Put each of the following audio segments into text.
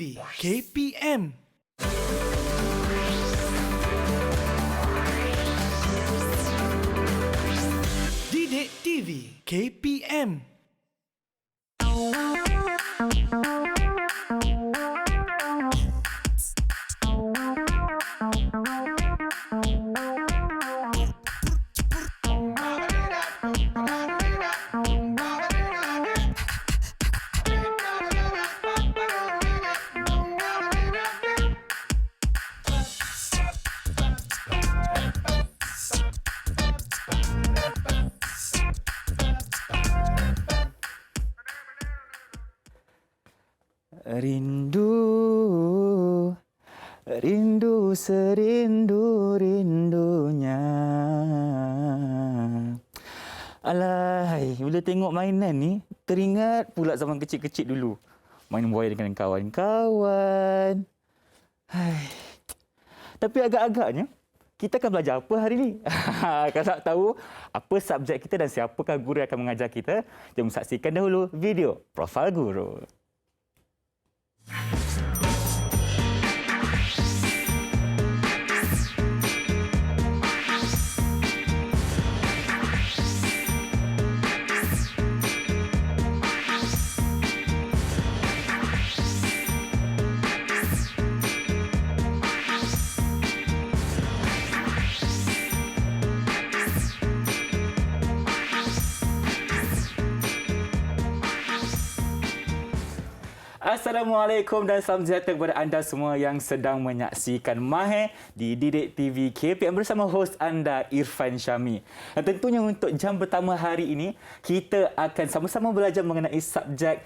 TV KPM. Didik TV KPM. Rindu serindu-rindunya. Alahai, bila tengok mainan ni, teringat pula zaman kecil-kecil dulu. Main buaya dengan kawan-kawan. Hai. Tapi agak-agaknya, kita akan belajar apa hari ni? Kalau nak tahu apa subjek kita dan siapakah guru yang akan mengajar kita, jom saksikan dahulu video Profil Guru. Assalamualaikum dan salam sejahtera kepada anda semua yang sedang menyaksikan Mahir di Didik TV KPM bersama hos anda Irfan Syami. Dan tentunya untuk jam pertama hari ini, kita akan sama-sama belajar mengenai subjek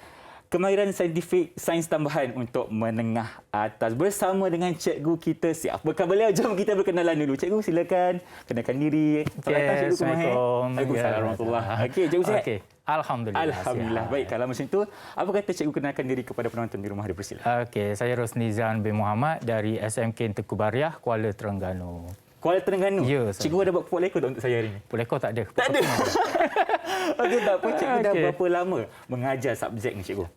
kemahiran saintifik sains tambahan untuk menengah atas bersama dengan cikgu kita. Siapakah beliau? Jom kita berkenalan dulu. Cikgu silakan kenalkan diri. Assalamualaikum. Waalaikumsalam warahmatullahi. Okey, cikgu sihat? Okey. Alhamdulillah. Baik, kalau macam itu, apa kata cikgu kenalkan diri kepada penonton di rumah? Dipersilakan. Okey, saya Rosnizan bin Muhammad dari SMK Tengku Bariah, Kuala Terengganu. Kuala Terengganu? Ya, cikgu ada buat pupuk lekor untuk saya hari ini? Pupuk lekor tak ada. Tak ada? Okey, tak apa. Cikgu dah berapa lama mengajar subjek ni, cikgu?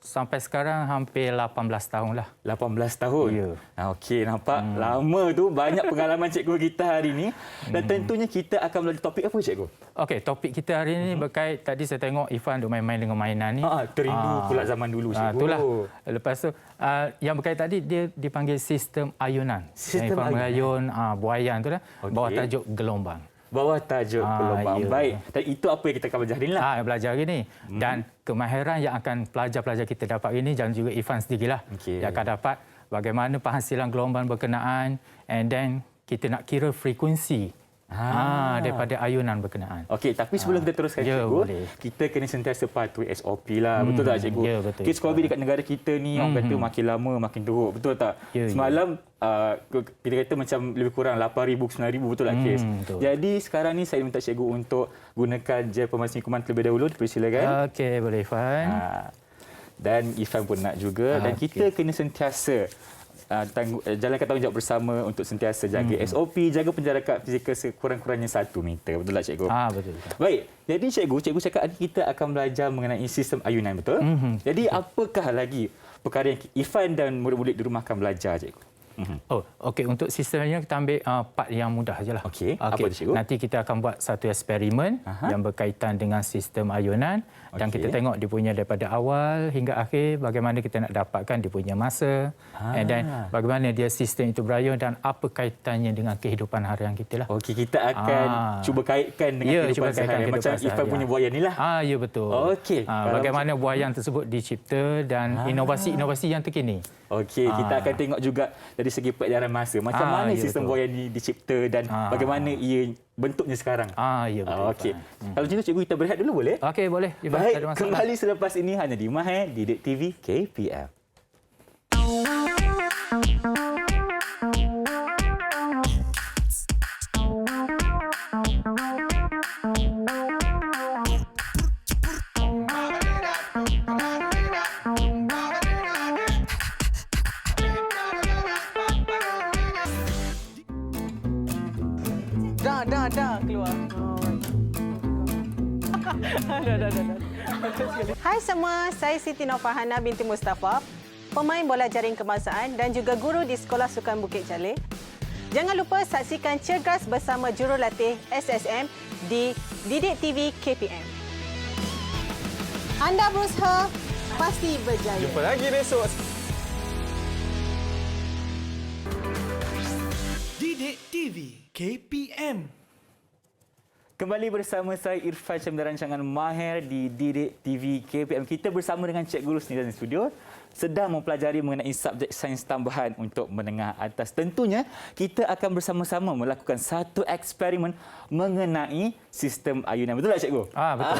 Sampai sekarang hampir 18 tahun lah. 18 tahun? Ya. Okey, nampak lama tu. Banyak pengalaman cikgu kita hari ini. Dan tentunya kita akan belajar topik apa, cikgu? Okey, topik kita hari ini berkait, tadi saya tengok Ifan duk main-main dengan mainan ni. Terindu pula zaman dulu, cikgu. Itulah. Lepas tu, yang berkait tadi, dia dipanggil sistem ayunan. Sistem ayunan. Mengayun buayan tu lah. Okey. Bawah tajuk gelombang. Bawah tajuk gelombang. Ya. Baik. Dan itu apa yang kita akan belajar hari ini lah. Belajar hari ini. Dan kemahiran yang akan pelajar-pelajar kita dapat hari ini, dan juga Ifan sendirilah. Okey. Yang akan dapat bagaimana penghasilan gelombang berkenaan, and then kita nak kira frekuensi daripada ayunan berkenaan. Okey, tapi sebelum kita teruskan, ya, cikgu, boleh. kita kena sentiasa patuhi SOP lah. Betul tak, cikgu? Ya, betul. Kes COVID dekat negara kita ni, orang kata makin lama makin teruk. Betul tak? Ya, Semalam, kita kata macam lebih kurang 8,000, 9,000. Betul tak, kes? Betul. Jadi, sekarang ni saya minta cikgu untuk gunakan gel pemanas kuman terlebih dahulu. Dipersilakan. Okey, boleh Ifan. Dan Ifan pun nak juga. Dan kita kena sentiasa jalankan tanggungjawab bersama untuk sentiasa jaga SOP, jaga penjarakan fizikal sekurang-kurangnya 1 meter. Betul tak, cikgu? Betul. Baik. Jadi cikgu cakap kita akan belajar mengenai sistem ayunan, betul? Jadi apakah lagi perkara yang Ifan dan murid-murid di rumah akan belajar, cikgu? Okey, untuk sistemnya kita ambil part yang mudah sajalah. Okey, apa tu, cikgu? Nanti kita akan buat satu eksperimen yang berkaitan dengan sistem ayunan, dan kita tengok dia punya daripada awal hingga akhir, bagaimana kita nak dapatkan dia punya masa, and then bagaimana dia sistem itu berayun dan apa kaitannya dengan kehidupan harian kita lah. Okey, kita akan cuba kaitkan dengan kehidupan seharian. Macam Ifan punya buayan ni lah. Ya, betul. Okey. Bagaimana buayan tersebut dicipta dan inovasi-inovasi yang terkini. Okey, kita akan tengok juga dari segi pelajaran masa. Macam mana sistem buayan ni dicipta dan bagaimana ia bentuknya sekarang. Ya, betul. Okey. Kalau macam tu, cikgu, kita berehat dulu boleh? Okey, boleh. Baik, kembali selepas ini hanya di Mahir Didik TV KPM. Dah keluar. Dah. Hai semua, saya Siti Nurfahana binti Mustafa, pemain bola jaring kebangsaan dan juga guru di Sekolah Sukan Bukit Jalil. Jangan lupa saksikan Cergas bersama jurulatih SSM di Didik TV KPM. Anda berusaha, pasti berjaya. Jumpa lagi besok. Didik TV KPM. Kembali bersama saya Irfan Syam dan rancangan Mahir di Didik TV KPM. Kita bersama dengan Cikgu Rusni dalam studio sedang mempelajari mengenai subjek sains tambahan untuk menengah atas. Tentunya kita akan bersama-sama melakukan satu eksperimen mengenai sistem ayunan. Betul tak Cikgu? Betul.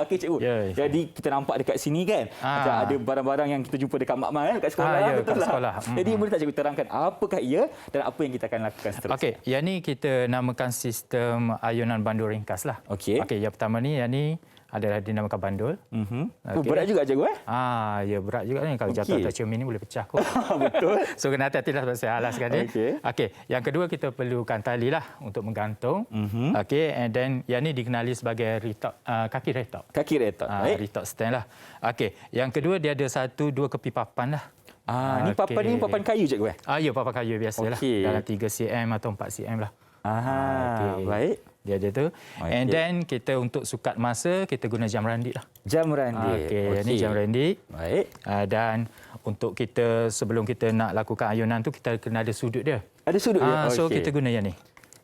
Okey Cikgu. Jadi kita nampak dekat sini kan, macam ada barang-barang yang kita jumpa dekat mak-mak kan dekat sekolah. Ya, betul kat lah. sekolah. Jadi boleh tak Cikgu terangkan apakah ia dan apa yang kita akan lakukan seterusnya? Okey, yang ni kita namakan sistem ayunan bandul ringkas lah. Okey. Okey, yang pertama ni, yang ni adalah dinamakan bandul. Oh, berat juga Cikgu Ya berat juga ni. Kalau jatuh atas cermin ni boleh pecah kot. Betul. So kena hati-hati lah sebab saya alaskan dia. Okey, yang kedua kita perlukan tali lah untuk menggantung. Okey, and then yang ni dikenali sebagai kaki retok. Kaki retok. Retok stand lah. Okey, yang kedua dia ada 1-2 kepi papan lah. Ni papan ni papan kayu Cikgu Ya, papan kayu biasalah. Dalam 3 cm atau 4 cm lah. Baik. Dia ada tu. And then kita untuk sukat masa kita guna jam randik lah. Jam randik. Okey, ni jam randik. Baik. Dan untuk kita sebelum kita nak lakukan ayunan tu kita kena ada sudut dia. Ada sudut dia. So kita guna yang ni.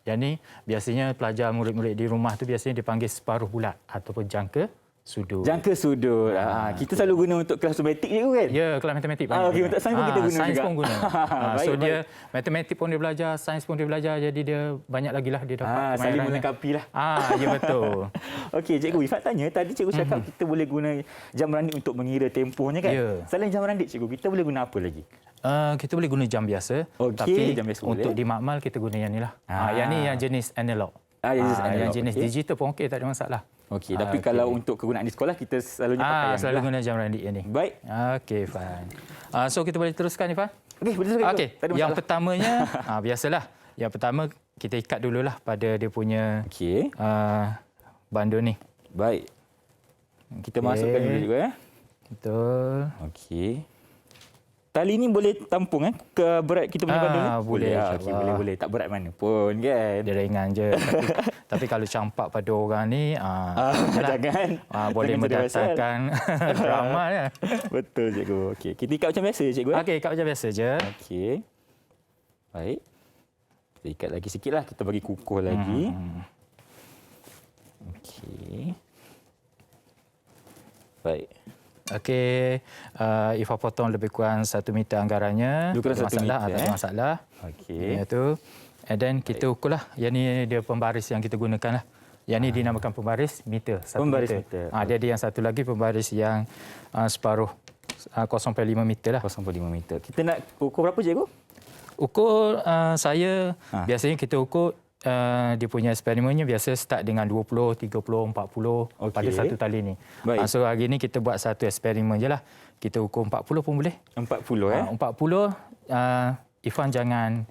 Yang ni biasanya pelajar murid-murid di rumah tu biasanya dipanggil separuh bulat ataupun jangka sudut. Jangka sudut. Kita selalu guna untuk kelas matematik je kan? Ya, kelas matematik. Okey, untuk sains pun kita guna sains juga. pun guna. Baik, So dia matematik pun dia belajar, sains pun dia belajar, jadi dia banyak lagi lah dia dapat saling melengkapi lah. Ya betul. Okey, Cikgu Ifat tanya, tadi Cikgu cakap kita boleh guna jam randik untuk mengira tempohnya kan? Ya. Selain jam randik Cikgu, kita boleh guna apa lagi? Kita boleh guna jam biasa. Okey, Tapi jam biasa untuk boleh. di makmal kita guna yang ni lah. Yang ni yang jenis analog. Yang jenis digital pun okey, tak ada masalah. Okey, tapi kalau untuk kegunaan di sekolah kita selalunya pakai yang selalu ni lah. guna jam randik yang ni. Baik. Okey, fine. So kita boleh teruskan Ifan? Okey, boleh teruskan. Okey, yang pertamanya biasalah. Yang pertama kita ikat dululah pada dia punya bandul ni. Baik. Kita masukkan dulu juga Betul. Okey. Tali ni boleh tampung ke berat kita punya bandul ni? Boleh. Okey, boleh. Tak berat mana pun kan. Dia ringan je. tapi kalau campak pada orang ni jangan. Boleh mendatangkan drama ya. Betul Cikgu. Okey, kita ikat macam biasa Cikgu. Okey, ikat macam biasa je. Okey. Baik. Kita ikat lagi sikitlah, kita bagi kukuh lagi. Okey. Baik. Okey, Ifah potong lebih kurang 1 meter anggarannya. Lebih kurang 1 meter. Tak ada masalah. Okey. Itu. And then kita ukurlah. Yang ni dia pembaris yang kita gunakan lah. Yang ni dinamakan pembaris meter. 1 Pembaris meter. meter. Dia ada yang satu lagi pembaris yang separuh 0.5 meter lah. 0.5 meter. Kita nak ukur berapa Cikgu? Ukur saya biasanya kita ukur dia punya eksperimennya biasa start dengan 20, 30, 40 pada satu tali ni. So hari ni kita buat satu eksperimen je lah. Kita ukur 40 pun boleh. 40 40 Ifan jangan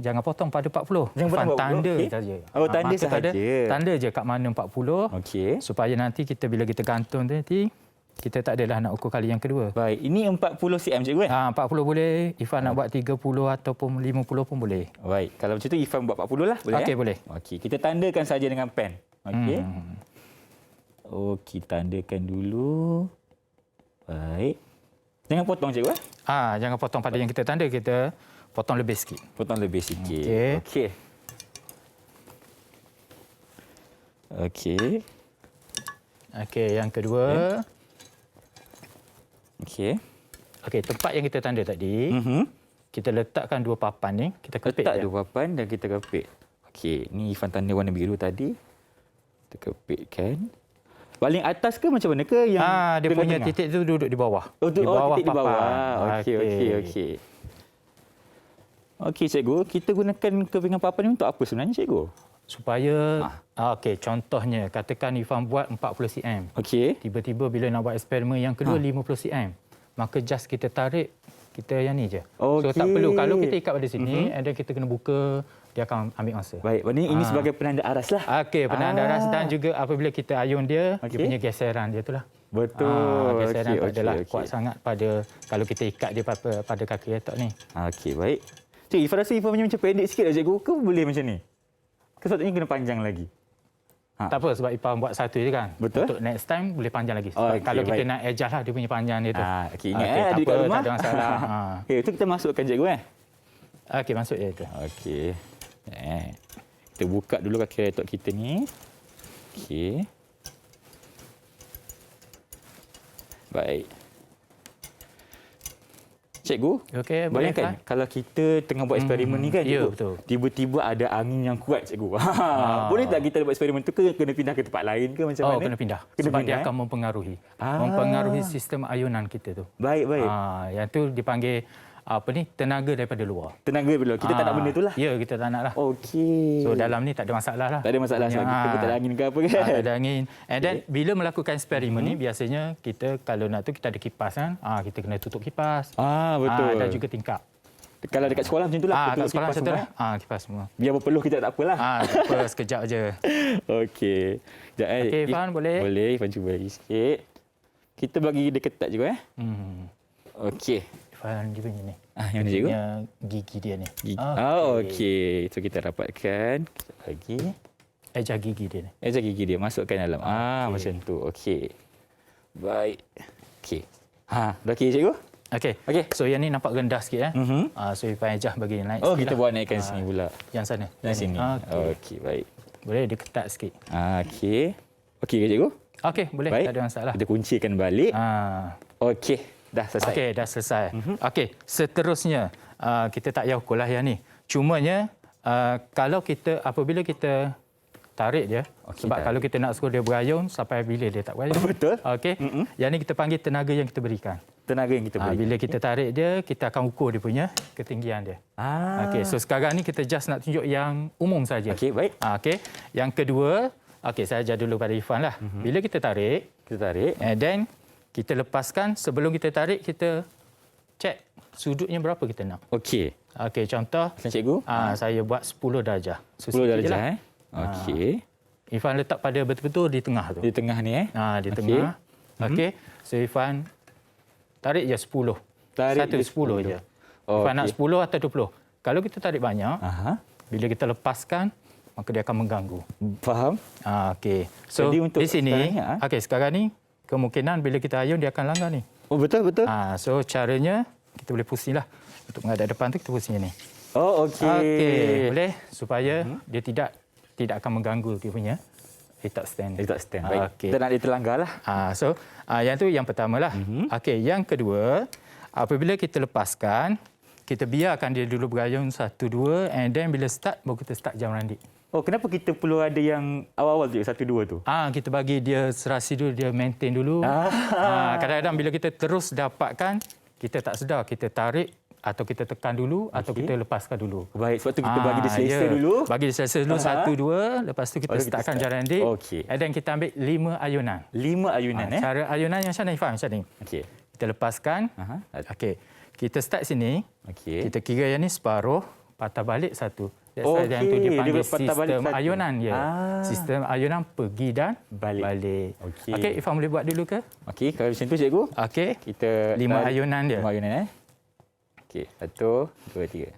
jangan potong pada 40. Ifan tanda saja. Tanda sahaja. Tanda je kat mana 40. Okey. Supaya nanti kita bila kita gantung nanti kita tak adalah nak ukur kali yang kedua. Baik, ini 40 cm Cikgu 40 boleh. Ifan nak buat 30 ataupun 50 pun boleh. Baik, kalau macam tu Ifan buat 40 lah, boleh? Okey, boleh. Okey, kita tandakan saja dengan pen. Okey. Okey, tandakan dulu. Baik. Jangan potong Cikgu Jangan potong pada yang kita tanda, kita potong lebih sikit. Potong lebih sikit. Okey. Okey. Okey, yang kedua. Okey. Okey, tempat yang kita tanda tadi, kita letakkan 2 papan ni, kita kepit. Letak 2 papan dan kita kepit. Okey, ni Ifan tanda warna biru tadi. Kita kepitkan. Paling atas ke macam mana ke yang dia punya titik tu duduk di bawah. Titik di bawah. Okey. Okey Cikgu, kita gunakan kepingan papan ni untuk apa sebenarnya Cikgu? Supaya contohnya katakan Ifan buat 40 cm. Okey. Tiba-tiba bila nak buat eksperimen yang kedua 50 cm. Maka just kita tarik kita yang ni je. So tak perlu kalau kita ikat pada sini and then kita kena buka dia akan ambil masa. Baik, ini sebagai penanda aras lah. Okey, penanda aras dan juga apabila kita ayun dia, dia Okey. punya geseran dia itulah. Betul. Geseran tak adalah okey. kuat sangat pada kalau kita ikat dia pada kaki letak ni. Okey, baik. Cik, Ifan rasa Ifan punya macam pendek sikit lah cikgu. Ke boleh macam ni? Ke sepatutnya kena panjang lagi? Tak apa sebab Ipah buat satu je kan. Betul. Untuk next time boleh panjang lagi. Sebab Okey, kalau kita baik. nak adjust lah dia punya panjang dia tu. Okey, ingat Okey, ada tak dekat apa, rumah. tak ada masalah. Okey, itu kita masukkan cikgu Okey, masuk je itu. Okey. Kita buka dulu kaki laptop kita ni. Okey. Baik. Cikgu, Okey, boleh bayangkan kan? kalau kita tengah buat eksperimen ni kan, ya, cikgu. betul. Tiba-tiba ada angin yang kuat, cikgu. Boleh tak kita buat eksperimen tu ke kena pindah ke tempat lain ke macam mana? Kena pindah. Kena Sebab pindah, dia akan mempengaruhi. Ah. Mempengaruhi sistem ayunan kita tu. Baik, baik. Yang tu dipanggil tenaga daripada luar. Tenaga dulu. Kita tak nak benda tu lah. Ya, kita tak nak lah. Okey. So dalam ni tak ada masalah lah. Tak ada masalah sebab kita pun tak ada angin ke apa kan? Tak ada angin. And then bila melakukan eksperimen ni biasanya kita kalau nak tu kita ada kipas kan. Kita kena tutup kipas. Betul. Dan juga tingkap. Kalau dekat sekolah macam itulah. Kat sekolah macam tu lah. Kipas semua. Biar berpeluh kita tak apalah. Tak apa, sekejap je. Okey. Sekejap Okey, Ifan, boleh? Boleh, Ifan cuba lagi sikit. Kita bagi dia ketat juga Okey. Ifan dia punya ni. Yang mana cikgu? Punya gigi dia ni. Okey. So kita dapatkan sekejap lagi. Eja gigi dia ni. Eja gigi dia masukkan dalam. Okey. Macam tu. Okey. Baik. Okey. Dah okey cikgu? Okey. Okey. So yang ni nampak rendah sikit so Ifan ejah bagi naik sikit. Kita lah. buat naikkan sini pula. Yang sana. Yang sini. Okey. Okey, baik. Boleh dia ketat sikit. Okey. Okey ke cikgu? Okey, boleh. Baik. Tak ada masalah. Kita kuncikan balik. Okey. Dah selesai. Okey, dah selesai. Okey, seterusnya kita tak payah ukur lah yang ni. Cumanya kalau kita apabila kita tarik dia, sebab tarik. kalau kita nak suruh dia berayun sampai bila dia tak berayun. Betul. Okey. Yang ni kita panggil tenaga yang kita berikan. Tenaga yang kita beri. Bila kita tarik dia, kita akan ukur dia punya ketinggian dia. Okey, so sekarang ni kita just nak tunjuk yang umum saja. Okey, baik. Okey. Yang kedua, okey saya ajar dulu pada Ifan lah. Bila kita tarik, and then kita lepaskan, sebelum kita tarik kita cek sudutnya berapa kita nak. Okey. Okey, contoh Cikgu? saya buat 10 darjah. So, 10 sikit je darjah lah. Okey. Ifan letak pada betul-betul di tengah tu. Di tengah ni Di tengah. Okey. So Ifan tarik je 10. Tarik Satu je 10 je. Ifan nak 10 atau 20. Kalau kita tarik banyak, bila kita lepaskan, maka dia akan mengganggu. Faham? Okey. So Jadi untuk di sini, sekarang ni, okey sekarang ni kemungkinan bila kita ayun dia akan langgar ni. Oh, betul. So caranya kita boleh pusing lah. Untuk menghadap depan tu kita pusing ni. Oh, okey. Okey, boleh supaya dia tidak akan mengganggu dia punya letak stand. Letak stand. Baik. Okey. Kita nak dia terlanggar lah. So yang tu yang pertamalah. Okey, yang kedua, apabila kita lepaskan, kita biarkan dia dulu berayun 1 2 and then bila start baru kita start jam randik. Oh, kenapa kita perlu ada yang awal-awal tu, 1 2 tu? Kita bagi dia serasi dulu, dia maintain dulu. Kadang-kadang bila kita terus dapatkan, kita tak sedar, kita tarik atau kita tekan dulu atau kita lepaskan dulu. Baik, sebab tu kita bagi dia selesa dulu. Bagi dia selesa dulu 1 2, lepas tu kita startkan jam randik. Okey. And then kita ambil 5 ayunan. 5 ayunan Cara ayunan yang macam ni, Faham macam ni. Okey. Kita lepaskan. Okey. Kita start sini. Okey. Kita kira yang ni separuh, patah balik 1. Okey, Yang tu dia panggil dia patah balik sistem satu. ayunan dia. Sistem ayunan pergi dan balik. Okey. Okey, Ifan boleh buat dulu ke? Okey, kalau macam tu cikgu. Okey. Kita 5 ayunan dia. 5 ayunan Okey, 1 2 3.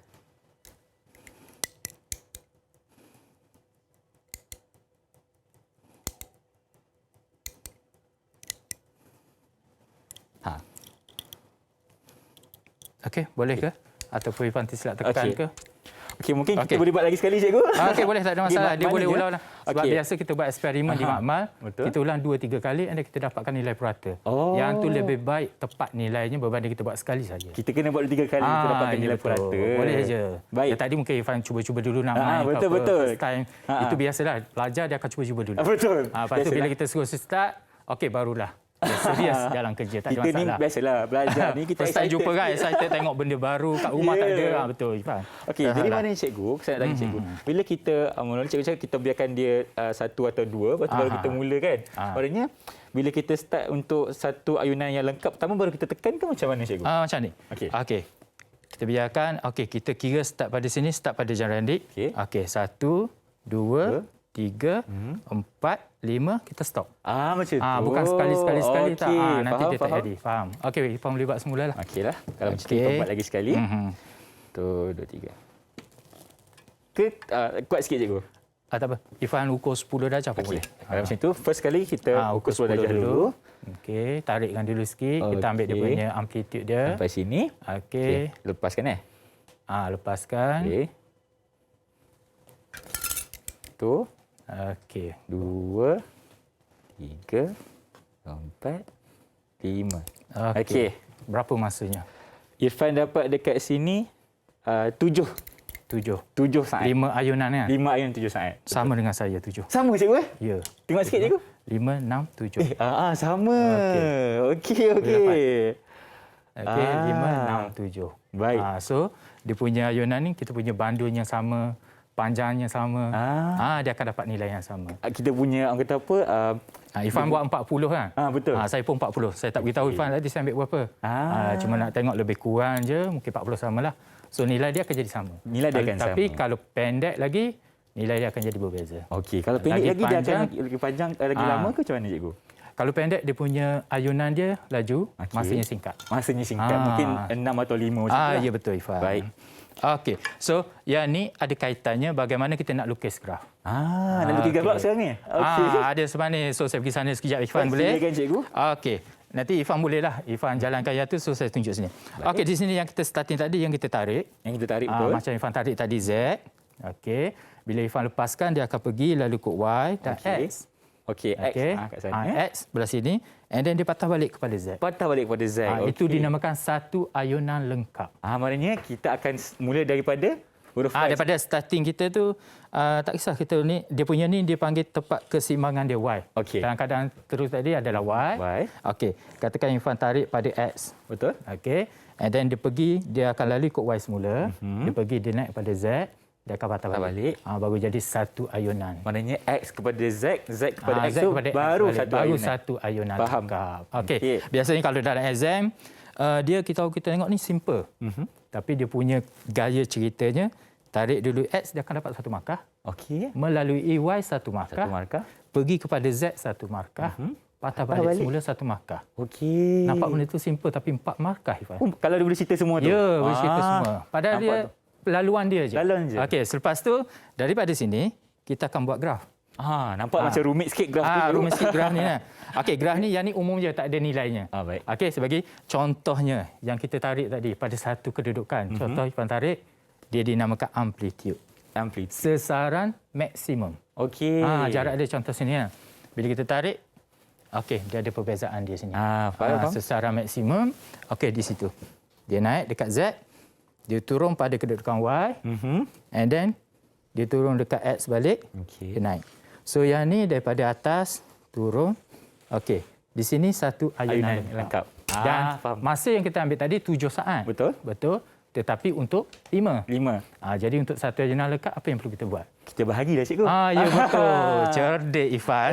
Okey, boleh ke? Ataupun Ifan silap tekan ke? Okey, mungkin kita boleh buat lagi sekali, cikgu. Okey, boleh, tak ada masalah. Dia boleh ulang lah. Sebab Okey. biasa kita buat eksperimen di makmal, Betul. kita ulang 2-3 kali dan kita dapatkan nilai purata. Yang tu lebih baik tepat nilainya berbanding kita buat sekali saja. Kita kena buat 3 kali untuk dapatkan nilai betul. purata. Boleh je. Baik. Ya, tadi mungkin Ifan cuba-cuba dulu nak main. betul, apa, betul. First time. Itu biasalah. Pelajar dia akan cuba-cuba dulu. Betul. Lepas tu bila kita suruh start, okey barulah. Dia serius dalam kerja, tak ada Kita masalah. ni biasalah belajar ni kita First time excited jumpa kan, sikit. excited tengok benda baru kat rumah tak ada. Betul, Ifan. Okey, jadi mana ni cikgu? Saya nak tanya cikgu. Bila kita mula cikgu cakap kita biarkan dia 1 atau 2, lepas tu baru kita mula kan. Maksudnya bila kita start untuk satu ayunan yang lengkap pertama baru kita tekan ke macam mana cikgu? Macam ni. Okey. Okey. Kita biarkan, okey, kita kira start pada sini, start pada jam randik. Okey. Okey, 1, 2, 3, 4, 5, kita stop. Macam tu. Bukan sekali tak. Nanti faham, dia tak jadi. Faham. Okey, Ifan boleh buat semula lah. Okeylah. Kalau macam tu, Ifan buat lagi sekali. Tu, 2, 3. Kuat sikit, cikgu. Tak apa. Ifan ukur 10 darjah pun boleh. Kalau macam tu, first kali kita ukur 10 darjah dulu. Okey, tarikkan dulu sikit. Kita ambil dia punya amplitude dia. Sampai sini. Okey. Lepaskan Lepaskan. Okey. Tu. Okey. 2, 3, 4, 5. Okey. Berapa masanya? Irfan dapat dekat sini 7 saat. 5 ayunan kan? 5 ayun 7 saat. Sama dengan saya 7. Sama, cikgu? Ya. Tengok sikit, cikgu. 5, 6, 7. Sama. Okey. Okey, 5, 6, 7. Baik. So, dia punya ayunan ni kita punya bandulnya sama, panjangnya sama. Dia akan dapat nilai yang sama. Kita punya, orang kata apa? Irfan buat 40 kan? Betul. Saya pun 40. Saya tak beritahu Irfan tadi saya ambil berapa. Cuma nak tengok lebih kurang je, mungkin 40 samalah. So, nilai dia akan jadi sama. Nilai dia akan Tapi sama. kalau pendek lagi, nilai dia akan jadi berbeza. Okey, kalau pendek lagi dia akan lagi panjang, lagi lama ke macam mana, cikgu? Kalau pendek, dia punya ayunan dia laju, masanya singkat. Masanya singkat, mungkin 6 atau 5 macam tu lah. Ya, betul, Ifan. Baik. Okey, so yang ni ada kaitannya bagaimana kita nak lukis graf. Nak lukis graf sekarang ni? Okey. Ada sebenarnya. So, saya pergi sana sekejap, Ifan, boleh? Silakan, cikgu. Okey. Nanti Ifan bolehlah. Ifan jalankan yang tu, so saya tunjuk sini. Okey, di sini yang kita starting tadi, yang kita tarik. Yang kita tarik betul. Macam Ifan tarik tadi, Z. Okey. Bila Ifan lepaskan, dia akan pergi lalu ikut Y dan X. Okey, X kat sana. X belah sini. And then dia patah balik kepada Z. Patah balik kepada Z. Itu dinamakan satu ayunan lengkap. Maknanya kita akan mula daripada huruf Y. Daripada starting kita tu, tak kisah kita ni, dia punya ni dia panggil tepat keseimbangan dia Y. Okey. Kadang-kadang terus tadi adalah Y. Okey, katakan Irfan tarik pada X. Betul. Okey. And then dia pergi, dia akan lalu ikut Y semula. Dia pergi, dia naik pada Z. Dia akan patah balik. Baru jadi satu ayunan. Maknanya X kepada Z, Z kepada X Z tu kepada baru X satu baru ayunan. satu ayunan. Faham. Okey. Biasanya kalau dalam exam, dia kita tengok ni simple. Tapi dia punya gaya ceritanya, tarik dulu X, dia akan dapat satu markah. Okey. Melalui Y satu markah. Satu markah. Pergi kepada Z satu markah. Patah balik semula satu markah. Okey. Nampak benda tu simple tapi 4 markah, Ifan. Kalau dia boleh cerita semua tu? Ya, boleh cerita semua. Padahal dia laluan dia je. Laluan je. Okey, selepas tu daripada sini kita akan buat graf. Nampak macam rumit sikit graf tu. Rumit sikit graf ni lah. Okey, graf ni yang ni umum je, tak ada nilainya. Baik. Okey, sebagai contohnya yang kita tarik tadi pada satu kedudukan. Contoh Ifan tarik, dia dinamakan amplitude. Amplitude. Sesaran maksimum. Okey. Jarak dia contoh sini lah. Bila kita tarik, okey, dia ada perbezaan dia sini. Faham. Sesaran maksimum, okey di situ. Dia naik dekat Z, dia turun pada kedudukan Y, and then dia turun dekat X balik, dia naik. So yang ni daripada atas turun, okey. Di sini satu ayunan lengkap. Dan masa yang kita ambil tadi 7 saat. Betul. Tetapi untuk 5. 5. Jadi untuk satu ayunan lengkap, apa yang perlu kita buat? Kita bahagi dah, cikgu. Ya betul. Cerdik, Ifan.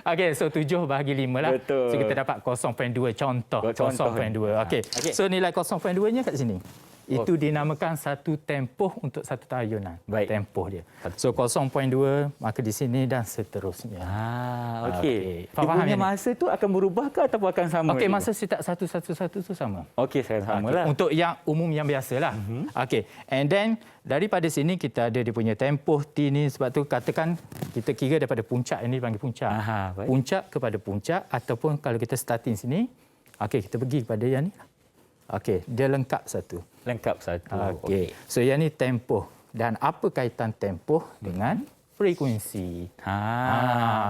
Okey, so 7 bahagi 5 lah. Betul. So kita dapat 0.2 contoh. 0.2. Okey. So nilai 0.2-nya kat sini. Itu dinamakan satu tempoh untuk satu ayunan. Baik. Tempoh dia. So 0.2, maka di sini dan seterusnya. Okey. Faham Dia punya ni? masa tu akan berubah ke ataupun akan sama? Okey, masa start 111 tu sama. Okey, sama lah. Untuk yang umum yang biasalah. Okey. And then daripada sini kita ada dia punya tempoh T ni, sebab tu katakan kita kira daripada puncak, ini dipanggil puncak. Baik. Puncak kepada puncak, ataupun kalau kita starting sini, okey, kita pergi kepada yang ni. Okey, dia lengkap satu. Lengkap satu. Okey. So yang ni tempoh. Dan apa kaitan tempoh dengan frekuensi?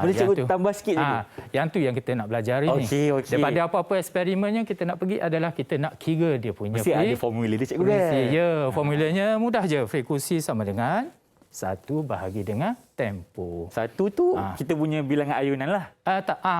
Boleh cikgu tambah sikit je? Yang tu yang kita nak belajar ini. Okey. Daripada apa-apa eksperimen yang kita nak pergi adalah kita nak kira dia punya Mesti ada formula dia, cikgu. Ya, formulanya mudah je. Frekuensi sama dengan 1 bahagi dengan tempoh. Satu tu kita punya bilangan ayunan lah.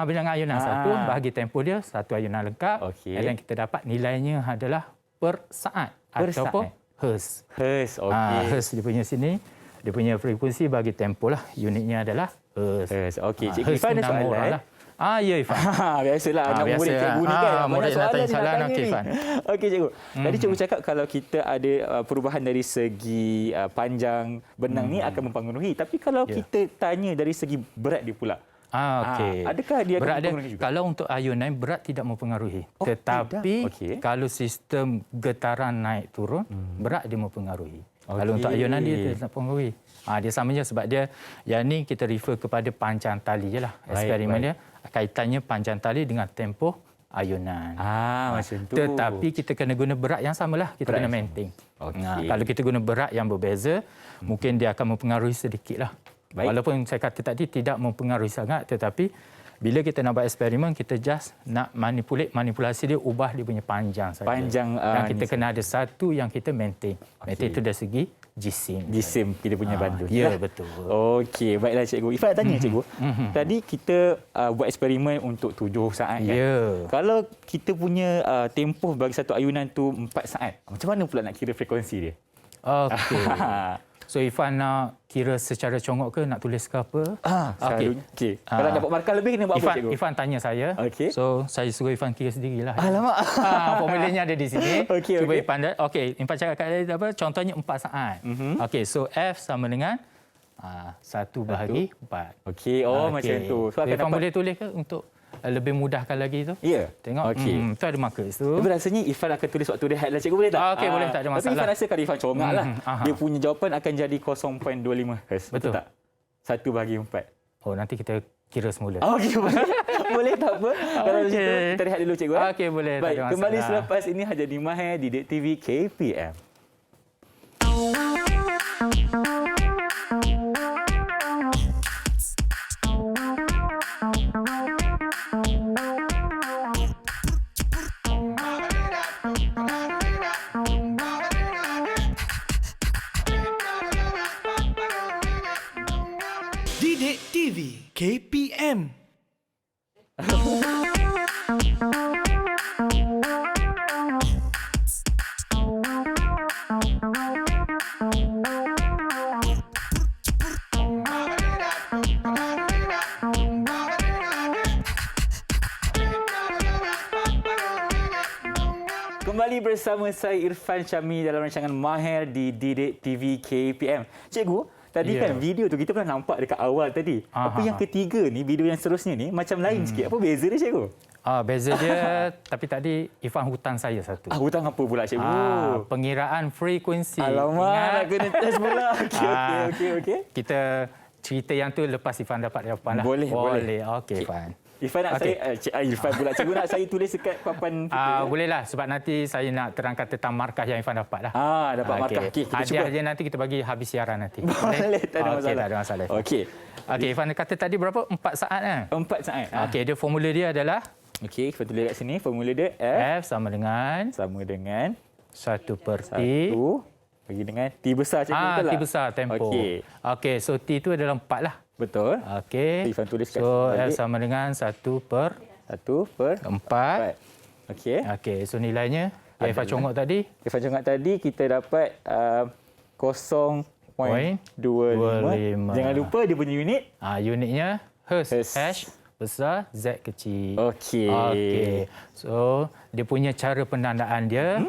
Bilangan ayunan 1 bahagi tempoh dia, satu ayunan lengkap. Okey. Dan kita dapat nilainya adalah per saat. Ataupun hertz. Hertz, okey. Hertz dia punya sini. Dia punya frekuensi bagi tempoh lah. Unitnya adalah hertz. Okey, cikgu. Hertz Ifan ada nama soalan. orang lah. Ya Ifan. Biasalah anak biasa. murid cikgu ni kan. Murid nak tanya dia soalan, tanya okey, ni. Fan. Okey cikgu. Tadi cikgu cakap kalau kita ada perubahan dari segi panjang benang ni akan mempengaruhi. Tapi kalau kita tanya dari segi berat dia pula. Okey. Adakah dia akan berat dia, mempengaruhi juga? kalau untuk ayun naik berat tidak mempengaruhi. Oh, Tetapi tidak. Okey. kalau sistem getaran naik turun, berat dia mempengaruhi. Kalau untuk ayunan dia tidak mempengaruhi. Dia sama je sebab dia yang ni kita refer kepada panjang tali je lah. Eksperimen dia kaitannya panjang tali dengan tempoh ayunan. Macam tu. Tetapi kita kena guna berat yang samalah. Kita kena maintain. Okey. Kalau kita guna berat yang berbeza, mungkin dia akan mempengaruhi sedikitlah. Baik. Walaupun saya kata tadi tidak mempengaruhi sangat, tetapi bila kita nak buat eksperimen, kita just nak manipulasi dia, ubah dia punya panjang saja. Panjang, dan kita kena ada satu yang kita maintain. Maintain itu dari segi jisim. Jisim kita punya bantu. Ya, betul. Okey, baiklah cikgu. Ifat tanya cikgu. Tadi kita buat eksperimen untuk 7 saat kan? Ya. Kalau kita punya tempoh bagi satu ayunan tu 4 saat, macam mana pula nak kira frekuensi dia? Okey. So Ifan nak kira secara congok ke, nak tulis ke apa? Okey. Kalau dapat markah lebih kena buat apa cikgu? Ifan tanya saya. Okey. So saya suruh Ifan kira sendirilah. Alamak. Formulanya ada di sini. Okey, Cuba okey. Ifan. Okey, Ifan cakap kat saya apa? Contohnya 4 saat. Okey, so F sama dengan 1 bahagi 4. Okey, macam tu. So akan Ifan dapat boleh tulis ke untuk lebih mudahkan lagi tu? Ya. Tengok. Okey. Tu ada marker tu. Tapi rasanya Ifan akan tulis waktu rehat lah. Cikgu boleh tak? Okey, boleh, tak ada Tapi masalah. Ifan rasa kalau Ifan congak lah, Aha. dia punya jawapan akan jadi 0.25 Hz. Betul. tak? 1 bahagi 4. Oh, nanti kita kira semula. Okey, boleh. Boleh tak apa. Kalau macam tu, kita rehat dulu cikgu. Okey, boleh. Tak Baik, ada masalah. kembali selepas ini hanya di Mahir Didik TV KPM. Didik TV KPM. Kembali bersama saya Irfan Syami dalam rancangan Mahir di Didik TV KPM. Cikgu, tadi kan video tu kita pernah nampak dekat awal tadi. Apa yang ketiga ni, video yang seterusnya ni macam lain sikit. Apa beza dia cikgu? Beza dia, tapi tadi Ifan hutang saya satu. Hutang apa pula cikgu? Pengiraan frekuensi. Alamak, nak kena test pula. Okey. Kita cerita yang tu lepas Ifan dapat jawapan lah. Boleh. Okey, Ifan. Irfan nak Irfan pula cikgu nak saya tulis dekat papan kita. Bolehlah sebab nanti saya nak terangkan tentang markah yang Ifan dapat lah. Dapat markah. Okey, kita cuba. Hadiah nanti kita bagi habis siaran nanti. Boleh, tak ada masalah. Tak ada masalah. Okey. Okey, Ifan kata tadi berapa? 4 saat kan? 4 saat. Okey, dia formula dia adalah Okey, kita tulis kat sini formula dia F sama dengan 1/T 1 bagi dengan T besar cikgu betul tak? T besar tempoh. Okey, so T itu adalah 4 lah. Betul. Okey. Ifan tulis kat so sini. F sama dengan 1/4. 1/4. Okey. Okey, so nilainya yang Ifan congok tadi. Ifan congak tadi kita dapat 0.25. Jangan lupa dia punya unit. Unitnya Hertz. Hertz. H besar, Z kecil. Okey. So, dia punya cara penandaan dia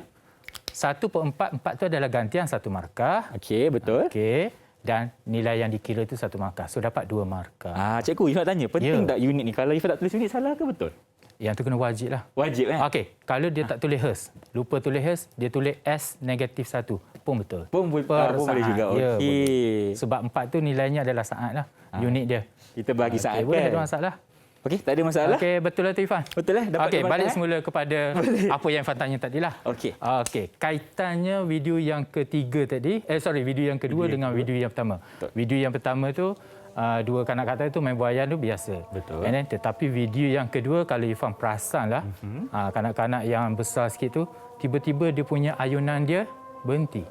1/4 tu adalah gantian 1 markah. Okey, betul. Okey. Dan nilai yang dikira itu 1 markah. So, dapat 2 markah. Cikgu, Ifan nak tanya, penting tak unit ni? Kalau Ifan tak tulis unit, salah ke betul? Yang tu kena wajib lah. Wajib kan? Okey, kalau dia tak tulis Hertz, lupa tulis Hertz, dia tulis S-1 pun betul. Pun boleh juga. Ya, Okey. boleh. Sebab 4 tu nilainya adalah saat lah. Unit dia. Kita bagi saat Boleh, kan? tak ada masalah. Okey, tak ada masalah. Okey, betul lah tu Ifan. Betul lah. Dapat Okey, markah, balik semula kepada apa yang Ifan tanya tadi lah. Okey. Okey, kaitannya video yang ketiga tadi, video yang kedua dengan video yang pertama. Betul. Video yang pertama tu, dua kanak-kanak tu main buayan tu biasa. Betul. And then, tetapi video yang kedua, kalau Ifan perasan lah, kanak-kanak yang besar sikit tu, tiba-tiba dia punya ayunan dia berhenti.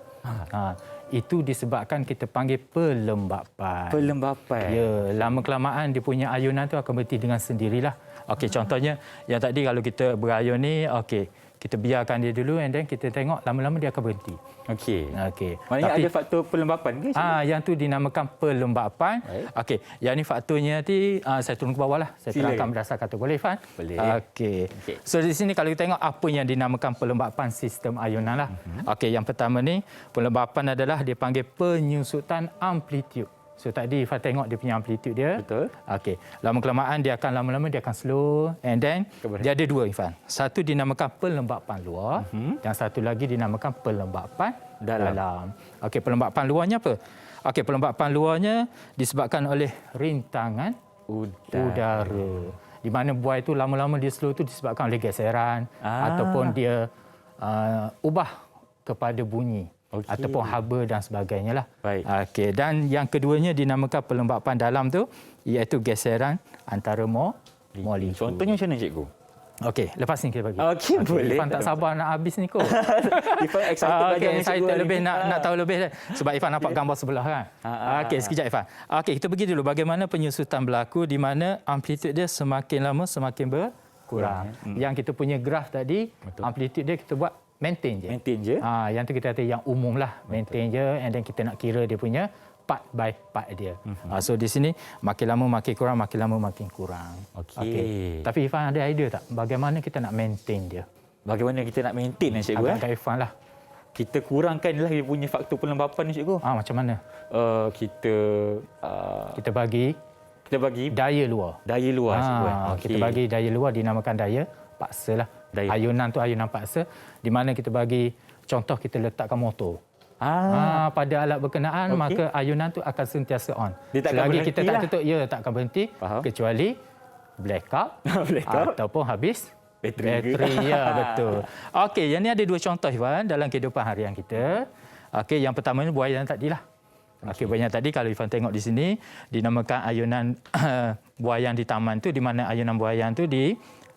Itu disebabkan kita panggil pelembapan. Pelembapan. Ya, lama-kelamaan dia punya ayunan tu akan berhenti dengan sendirilah. Okey, contohnya yang tadi kalau kita berayun ni, okey, kita biarkan dia dulu and then kita tengok lama-lama dia akan berhenti. Okey. Okey. Maknanya ada faktor pelembapan ke? Yang tu dinamakan pelembapan. Okey, yang ni faktornya nanti saya turun ke bawah lah. Saya terangkan berdasarkan tu. Boleh, Ifan? Boleh. Okey. So di sini kalau kita tengok apa yang dinamakan pelembapan sistem ayunan lah. Okey, yang pertama ni pelembapan adalah dia panggil penyusutan amplitude. So tadi Ifan tengok dia punya amplitude dia. Betul. Okey. Lama-kelamaan dia akan lama-lama dia akan slow and then dia ada dua, Ifan. Satu dinamakan pelembapan luar, yang satu lagi dinamakan pelembapan dalam. Okey, pelembapan luarnya apa? Okey, pelembapan luarnya disebabkan oleh rintangan udara. Di mana buai itu lama-lama dia slow tu disebabkan oleh geseran ataupun dia ubah kepada bunyi. Ataupun haba dan sebagainya lah. Baik. Okey, dan yang keduanya dinamakan pelembapan dalam tu iaitu geseran antara molekul. Contohnya macam mana, cikgu? Okey, lepas ni kita bagi. Okey, boleh. Ifan tak sabar nak habis ni kot. Ifan excited belajar Okey, dengan cikgu excited hari lebih ni. nak tahu lebih sebab Ifan nampak gambar sebelah kan. Okey, sekejap Ifan. Okey, kita pergi dulu bagaimana penyusutan berlaku di mana amplitude dia semakin lama semakin berkurang. Yang kita punya graf tadi, amplitude dia kita buat maintain je. Maintain je. Yang tu kita kata yang umum lah. Maintain je and then kita nak kira dia punya part by part dia. So di sini makin lama makin kurang, makin lama makin kurang. Okey. Tapi Ifan ada idea tak bagaimana kita nak maintain dia? Bagaimana kita nak maintain, cikgu? Agak Ifan lah. Kita kurangkanlah dia punya faktor pelembapan ni, cikgu. Macam mana? Kita bagi daya luar. Daya luar, cikgu. Kita bagi daya luar dinamakan daya paksa lah. Ayunan tu ayunan paksa di mana kita bagi contoh kita letakkan motor. Pada alat berkenaan maka ayunan tu akan sentiasa on. Selagi kita tak tutup ia tak akan berhenti. Kecuali blackout ataupun habis bateri. Ya, betul. Okey, yang ni ada dua contoh Ifan dalam kehidupan harian kita. Okey, yang pertama ni buaian tadilah. Okey, buaian tadi kalau Ifan tengok di sini dinamakan ayunan buaian di taman tu di mana ayunan buaian tu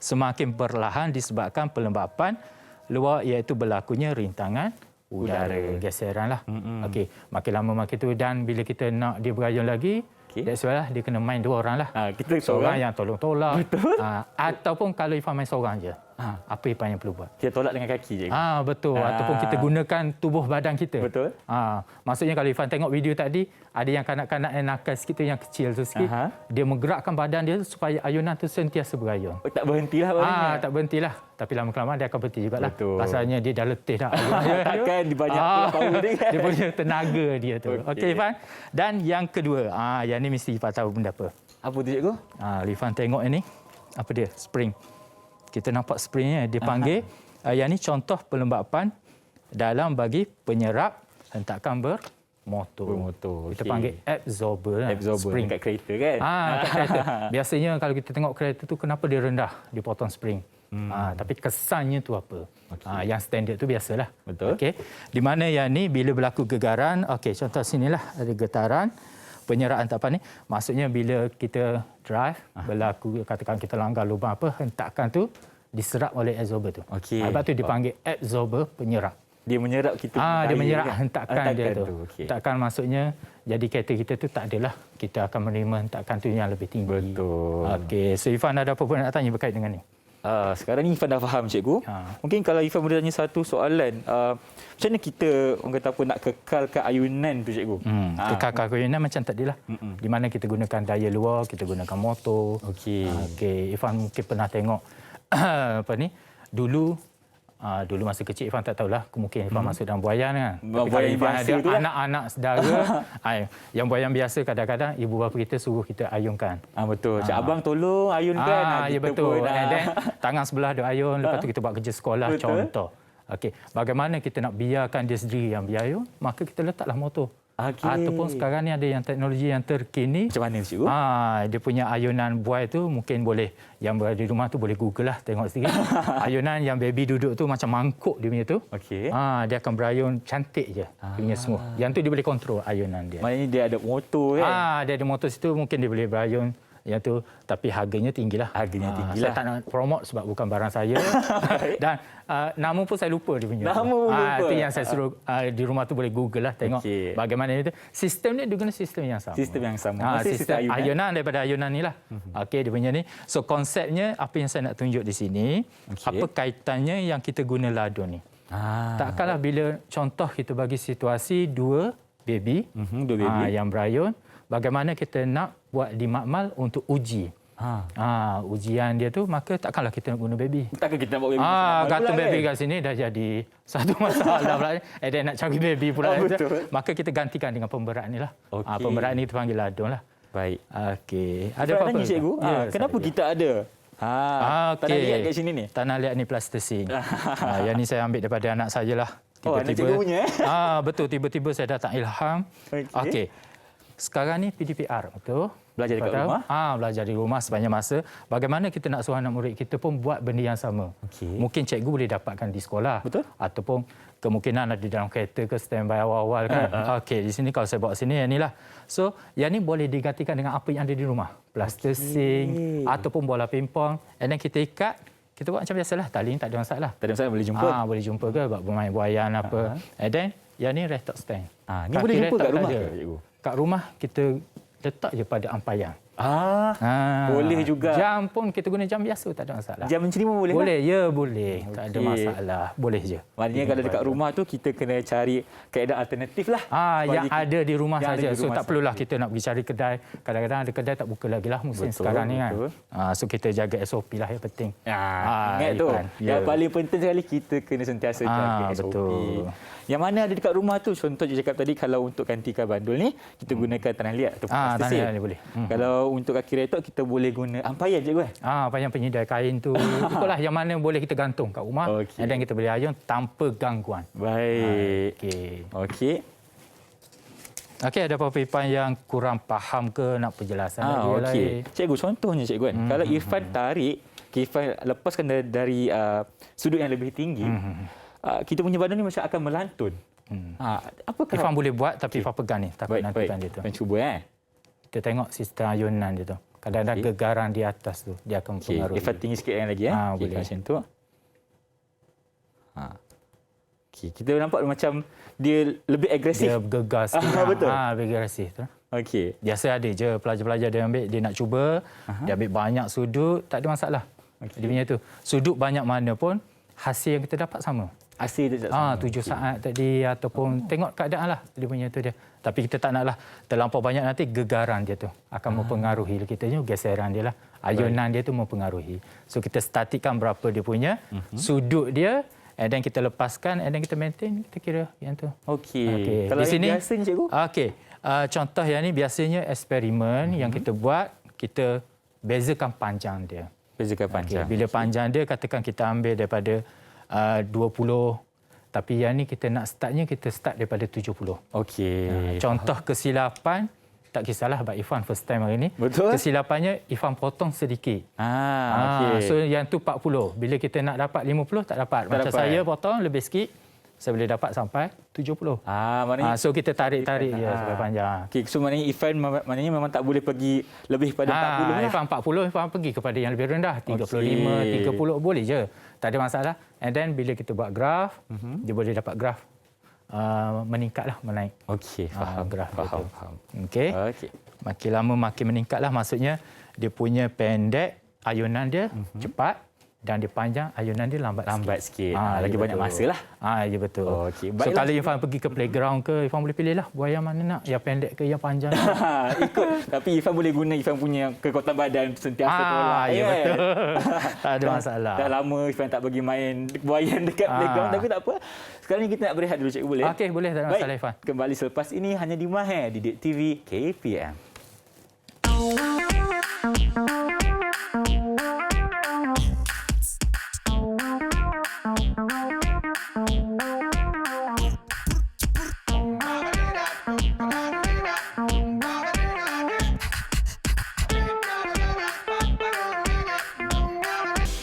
semakin perlahan disebabkan pelembapan luar iaitu berlakunya rintangan udara, geseran lah. Okey, makin lama makin tu dan bila kita nak dia berayun lagi, that's why lah dia kena main dua orang lah. Kita seorang yang tolong tolak. Ataupun kalau Ifan main seorang je. Apa Ifan yang perlu buat? Kita tolak dengan kaki je. Betul. Ataupun kita gunakan tubuh badan kita. Betul. Maksudnya kalau Ifan tengok video tadi, ada yang kanak-kanak yang nakal sikit tu, yang kecil tu sikit, dia menggerakkan badan dia supaya ayunan tu sentiasa berayun. Tak berhentilah maknanya. Tak berhentilah. Tapi lama-kelamaan dia akan berhenti jugalah. Betul. Pasalnya dia dah letih dah. Takkan dia banyak power dia kan. Dia punya tenaga dia tu. Okey, Ifan. Dan yang kedua, yang ni mesti Ifan tahu benda apa. Apa tu, cikgu? Ifan tengok ini. Apa dia? Spring. Kita nampak springnya dia panggil yang ni contoh pelembapan dalam bagi penyerap hentakan bermotor. Kita panggil absorber. Spring kat kereta kan. Kat kereta. Biasanya kalau kita tengok kereta tu kenapa dia rendah, dia potong spring. Tapi kesannya tu apa? Yang standard tu biasalah. Betul. Okey. Di mana yang ni bila berlaku gegaran, okey contoh sinilah ada getaran. Penyerapan tak apa ni, maksudnya bila kita drive, berlaku katakan kita langgar lubang apa, hentakan tu diserap oleh absorber tu. Sebab tu dipanggil absorber penyerap. Dia menyerap kita. Dia menyerap hentakan dia tu. Okay. Hentakan maksudnya jadi kereta kita tu tak adalah kita akan menerima hentakan tu yang lebih tinggi. Betul. Okey, so Ifan ada apa pun nak tanya berkait dengan ni? Sekarang ni Ifan dah faham, cikgu. Mungkin kalau Ifan boleh tanya satu soalan, macam mana kita orang kata apa nak kekalkan ayunan tu, cikgu? Kekalkan ayunan macam tadilah. Di mana kita gunakan daya luar, kita gunakan motor. Okey, Ifan mungkin pernah tengok apa ni? Dulu masa kecil Ifan tak tahulah, mungkin Ifan masuk dalam buaian kan. Buaian Ifan biasa ada tu anak-anak saudara. Yang buaian biasa kadang-kadang ibu bapa kita suruh kita ayunkan. Betul. Cik abang tolong ayunkan. Ya betul. And then tangan sebelah ada ayun, lepas tu kita buat kerja sekolah contoh. Okey, bagaimana kita nak biarkan dia sendiri yang berayun? Maka kita letaklah motor. Ataupun sekarang ni ada yang teknologi yang terkini. Macam mana, cikgu? Dia punya ayunan buai tu mungkin boleh, yang berada di rumah tu boleh Google lah, tengok sedikit. Ayunan yang baby duduk tu macam mangkuk dia punya tu. Dia akan berayun cantik je. Dia punya semua. Yang tu dia boleh kontrol ayunan dia. Maknanya dia ada motor kan? Dia ada motor situ, mungkin dia boleh berayun Yang tu tapi harganya tinggilah. Harganya tinggilah. Saya tak nak promote sebab bukan barang saya. Dan nama pun saya lupa dia punya. Nama pun lupa. Itu yang saya suruh di rumah tu boleh Google lah tengok bagaimana itu. Sistem ni dia guna sistem yang sama. Sistem yang sama. Sistem ayunan daripada ayunan ni lah. Okey, dia punya ni. So konsepnya apa yang saya nak tunjuk di sini, apa kaitannya yang kita guna ladun ni. Takkanlah bila contoh kita bagi situasi dua baby, yang berayun, bagaimana kita nak buat di makmal untuk uji. Ujian dia tu, maka takkanlah kita nak guna baby. Takkan kita nak buat baby. Gantung baby kat sini dah jadi satu masalah pula. Dan nak cari baby pula. Betul. Maka kita gantikan dengan pemberat ni lah. Okey. Pemberat ni kita panggil ladun lah. Baik. Okey. Ada apa-apa? Cikgu, kenapa kita ada? Tak nak lihat kat sini ni? Tak nak lihat ni plastising. Yang ni saya ambil daripada anak saya lah. Anak cikgu punya betul, tiba-tiba saya datang ilham. Okey. Sekarang ni PDPR, betul? Belajar dekat rumah? Belajar di rumah sepanjang masa. Bagaimana kita nak suruh anak murid kita pun buat benda yang sama. Mungkin cikgu boleh dapatkan di sekolah. Betul. Ataupun kemungkinan ada di dalam kereta ke standby awal-awal kan. Okey, di sini kalau saya bawa sini, yang inilah. So, yang ni boleh digantikan dengan apa yang ada di rumah. Plastising ataupun bola pingpong. And then kita ikat, kita buat macam biasalah. Tali tak ada masalah. Tak ada masalah, boleh jumpa. Boleh jumpa ke buat bermain buaian apa. And then, yang ni restock stand. Ni boleh jumpa kat rumah ke, cikgu? Kat rumah kita letak je pada ampayan. Boleh juga. Jam pun kita guna jam biasa, tak ada masalah. Jam macam ni pun boleh? Boleh, ya boleh. Tak ada masalah. Boleh je. Maknanya kalau dekat rumah tu kita kena cari kaedah alternatif lah. Yang ada di rumah saja. So tak perlulah kita nak pergi cari kedai. Kadang-kadang ada kedai tak buka lagi lah musim sekarang ni kan. So kita jaga SOP lah yang penting. Ingat tu. Yang paling penting sekali kita kena sentiasa jaga SOP. Betul. Yang mana ada dekat rumah tu, contoh je cakap tadi, kalau untuk kantika bandul ni kita gunakan tanah liat ataupun plastising. Tanah liat boleh. Kalau untuk kaki retok kita boleh guna ampayan je kan? Ampayan penyedai kain tu. Itulah yang mana boleh kita gantung kat rumah. Dan kita boleh ayun tanpa gangguan. Baik. Okey. Okey, ada apa-apa Irfan yang kurang faham ke, nak penjelasan lagi? Cikgu, contohnya cikgu kan, kalau Irfan tarik, Irfan lepaskan dari sudut yang lebih tinggi, kita punya badan ni macam akan melantun. Apakah Irfan boleh buat tapi Irfan pegang ni, takut nanti kan dia tu. Irfan cuba Kita tengok sistem ayunan dia tu. Kadang-kadang gegaran di atas tu dia akan mempengaruhi. Irfan tinggi sikit yang lagi boleh macam tu. Kita nampak macam dia lebih agresif. Dia gegar sikit. Betul. Lebih agresif tu. Okey. Biasa ada je pelajar-pelajar dia ambil, dia nak cuba, dia ambil banyak sudut, tak ada masalah. Dia punya tu. Sudut banyak mana pun hasil yang kita dapat sama. Hasil dia tak sama. 7 saat tadi ataupun tengok keadaan lah dia punya tu dia. Tapi kita tak naklah terlampau banyak, nanti gegaran dia tu akan mempengaruhi kita je, geseran dia lah. Ayunan dia tu mempengaruhi. So kita statikkan berapa dia punya sudut dia, and then kita lepaskan, and then kita maintain, kita kira yang tu. Okey. Kalau di sini yang biasa ni cikgu? Okey. Contoh yang ni biasanya eksperimen yang kita buat, kita bezakan panjang dia. Bezakan panjang. Bila panjang dia, katakan kita ambil daripada 20, tapi yang ni kita nak startnya, kita start daripada 70. Okey. Contoh kesilapan, tak kisahlah Abang Irfan first time hari ni. Betul. Kesilapannya Irfan potong sedikit. Okey. So yang tu 40. Bila kita nak dapat 50, tak dapat. Macam saya potong lebih sikit, saya boleh dapat sampai 70. Maknanya so kita tarik-tarik je sampai panjang. Okey, so maknanya Irfan memang tak boleh pergi lebih pada 40 lah. Irfan 40, Irfan pergi kepada yang lebih rendah, 35, 30 boleh je. Tak ada masalah. And then bila kita buat graf, dia boleh dapat graf meningkatlah, menaik. Okey, faham. Graf faham. Okey. Makin lama makin meningkatlah, maksudnya dia punya pendek ayunan dia cepat, dan dia panjang ayunan dia lambat sikit. Lagi banyak masa lah. Ya betul. Okey, so kalau Irfan pergi ke playground ke, Irfan boleh pilih lah buat yang mana nak, yang pendek ke yang panjang. Ikut. Tapi Irfan boleh guna Irfan punya kekuatan badan sentiasa tolak. Ya betul. Tak ada masalah. Dah lama Irfan tak pergi main buaian dekat playground, tapi tak apa. Sekarang ni kita nak berehat dulu, cikgu, boleh? Okey, boleh, tak ada masalah Irfan. Kembali selepas ini hanya di Mahir Didik TV KPM.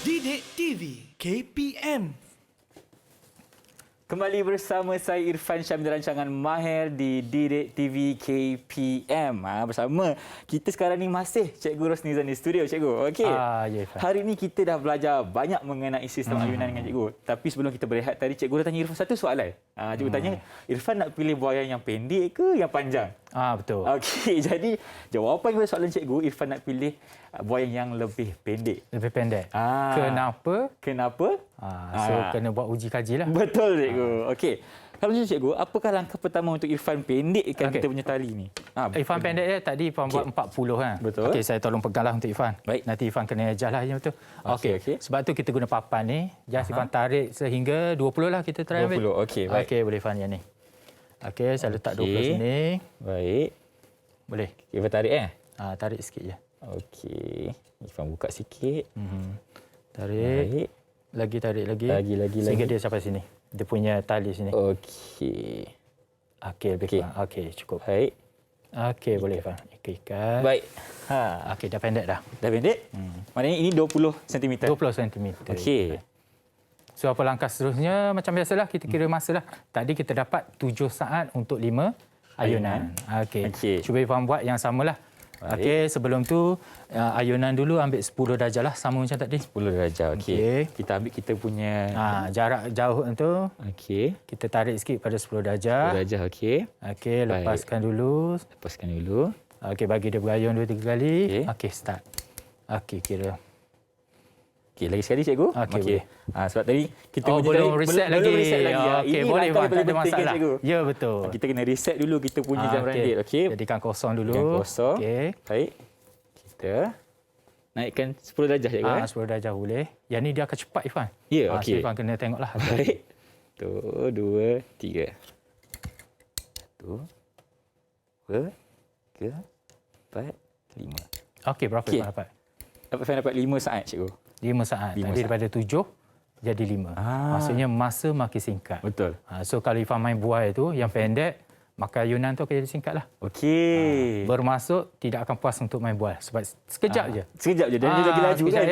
Didik TV KPM. Kembali bersama saya Irfan Syamil dan rancangan Mahir di Didik TV KPM. Bersama kita sekarang ni masih Cikgu Rosnizan di studio, Cikgu. Okey. Ya, Irfan. Hari ini kita dah belajar banyak mengenai sistem ayunan dengan Cikgu. Tapi sebelum kita berehat tadi, Cikgu dah tanya Irfan satu soalan. Cikgu tanya, Irfan nak pilih buaian yang pendek ke yang panjang? Betul. Okey, jadi jawapan kepada soalan Cikgu, Irfan nak pilih buaian yang lebih pendek. Lebih pendek. Kenapa? So kena buat uji kaji lah. Betul, Cikgu. Okey. Kalau macam Cikgu, apakah langkah pertama untuk Irfan pendekkan kita punya tali ni? Irfan pendek dia tadi Irfan buat 40 kan. Betul. Okey, saya tolong peganglah untuk Irfan. Baik. Nanti Irfan kena adjust lah yang betul. Okey. Sebab tu kita guna papan ni. Just Irfan tarik sehingga 20 lah kita try ambil. 20. Okey, baik. Okey, boleh Irfan yang ni. Okey, saya letak 20 sini. Baik. Boleh. Irfan tarik Tarik sikit je. Okey. Irfan buka sikit. Tarik. Baik. Lagi tarik lagi. Lagi. Sehingga dia sampai sini. Dia punya tali sini. Okey. Okey, lebih kurang. Okey, cukup. Baik. Okey, boleh Irfan. Ikat. Baik. Okey, dah pendek dah. Dah pendek? Maknanya ini 20 cm. 20 cm. Okey. So, apa langkah seterusnya? Macam biasalah, kita kira masa lah. Tadi kita dapat 7 saat untuk 5 ayunan. Okey. Cuba Irfan buat yang samalah. Okey, sebelum tu ayunan dulu ambil 10 darjah lah, sama macam tadi. 10 darjah. Okey. Kita ambil kita punya jarak jauh tu. Okey. Kita tarik sikit pada 10 darjah. 10 darjah, okey. Okey, lepaskan dulu. Okey, bagi dia berayun 2-3 kali. Okey, start. Okey, kira. Okey, lagi sekali Cikgu. Okey. Sebab tadi kita belum reset lagi. Okey, boleh Irfan, tak ada masalah. Cikgu. Ya, betul. Kita kena reset dulu kita punya jam randit. Okey. Jadikan kosong dulu. Kosong. Okey. Baik. Kita naikkan 10 darjah Cikgu. 10 darjah boleh. Yang ni dia akan cepat Irfan. Ya, okey. Irfan kena tengoklah. Baik. 1, 2, 3. 1, 2, 3, 4, 5. Okey, berapa Irfan dapat? Dapat 5 saat Cikgu. 5 saat. Tadi daripada 7 jadi 5. Maksudnya masa makin singkat. Betul. So kalau Irfan main buai tu yang pendek, maka ayunan tu akan jadi singkat lah. Okey. Bermaksud tidak akan puas untuk main buai sebab sekejap je. Sekejap je dan dia lagi laju kan?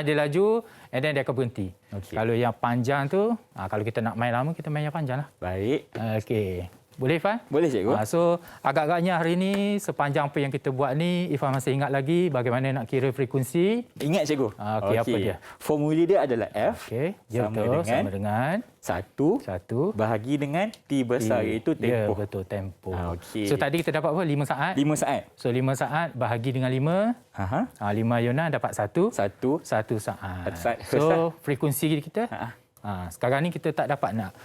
Dia laju and then dia akan berhenti. Okey. Kalau yang panjang tu, kalau kita nak main lama, kita main yang panjang lah. Baik. Okey. Boleh Irfan? Boleh Cikgu. So agak-agaknya hari ini sepanjang apa yang kita buat ni, Irfan masih ingat lagi bagaimana nak kira frekuensi? Ingat Cikgu. Okey, apa dia? Formula dia adalah F sama dengan 1 bahagi dengan T besar iaitu tempoh. Ya, betul, tempoh. Okey. So tadi kita dapat apa? 5 saat? 5 saat. So 5 saat bahagi dengan 5. 5 ayunan dapat 1 saat. So frekuensi kita sekarang ni kita tak dapat nak